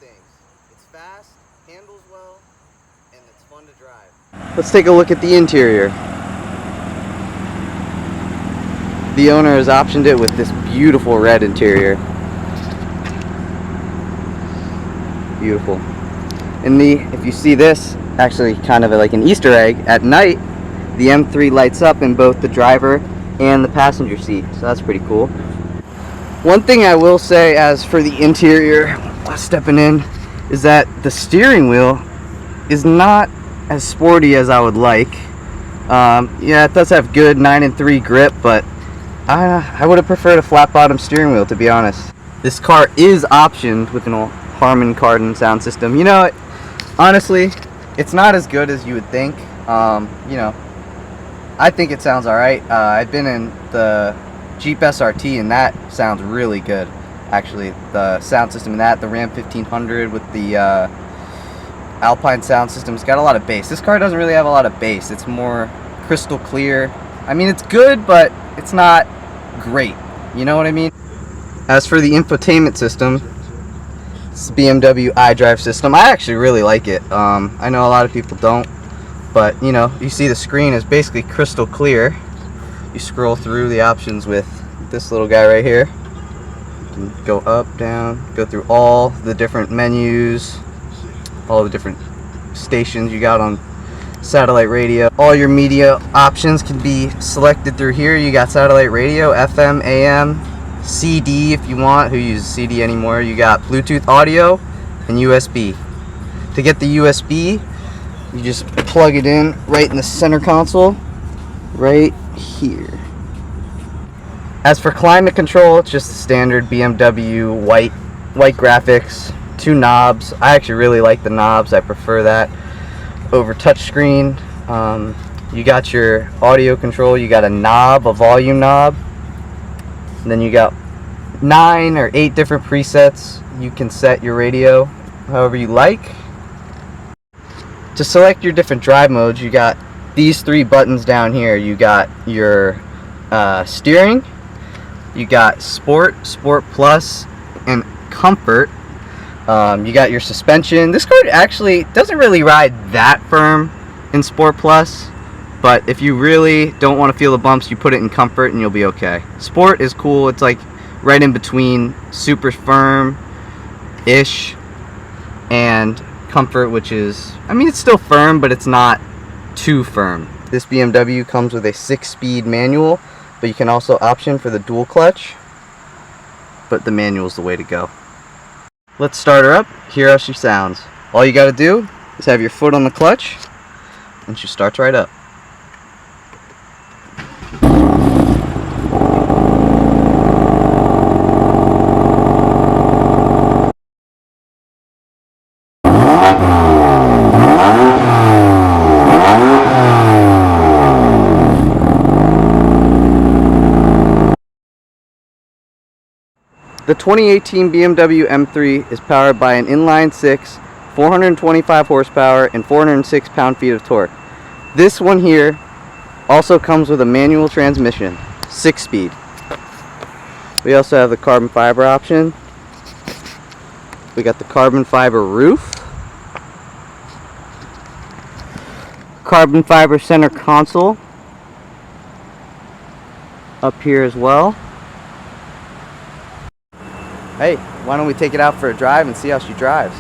things. It's fast, handles well, and it's fun to drive. Let's take a look at the interior. The owner has optioned it with this beautiful red interior. Beautiful. And if you see this, actually kind of like an Easter egg, at night the M3 lights up in both the driver and the passenger seat, so that's pretty cool. One thing I will say as for the interior, stepping in, is that the steering wheel is not as sporty as I would like. Yeah, it does have good 9-3 grip, but I would have preferred a flat bottom steering wheel, to be honest. This car is optioned with an Harman Kardon sound system. You know, honestly, it's not as good as you would think. You know, I think it sounds alright. I've been in the Jeep SRT and that sounds really good. Actually, the sound system in that, the Ram 1500 with the Alpine sound system, it's got a lot of bass. This car doesn't really have a lot of bass. It's more crystal clear. I mean, it's good, but it's not great. You know what I mean? As for the infotainment system, it's the BMW iDrive system. I actually really like it. I know a lot of people don't, but you know, you see the screen is basically crystal clear. You scroll through the options with this little guy right here. You can go up, down, go through all the different menus, all the different stations you got on satellite radio. All your media options can be selected through here. You got satellite radio, FM, AM, CD if you want. Who uses CD anymore? You got Bluetooth audio and USB. To get the USB, you just plug it in right in the center console, right here. As for climate control, it's just the standard BMW white graphics, 2 knobs. I actually really like the knobs. I prefer that over touchscreen. You got your audio control. You got a knob, a volume knob, and then you got 9 or 8 different presets. You can set your radio however you like. To select your different drive modes, you got these 3 buttons down here. You got your steering, you got Sport, Sport Plus, and Comfort. You got your suspension. This car actually doesn't really ride that firm in Sport Plus, but if you really don't want to feel the bumps, you put it in Comfort and you'll be okay. Sport is cool. It's like right in between super firm-ish and Comfort, which is, I mean, it's still firm, but it's not too firm. This BMW comes with a 6-speed manual, but you can also option for the dual clutch, but the manual is the way to go. Let's start her up, hear how she sounds. All you got to do is have your foot on the clutch, and she starts right up. The 2018 BMW M3 is powered by an inline-6, 425 horsepower, and 406 pound-feet of torque. This one here also comes with a manual transmission, 6-speed. We also have the carbon fiber option. We got the carbon fiber roof, carbon fiber center console up here as well. Hey, why don't we take it out for a drive and see how she drives?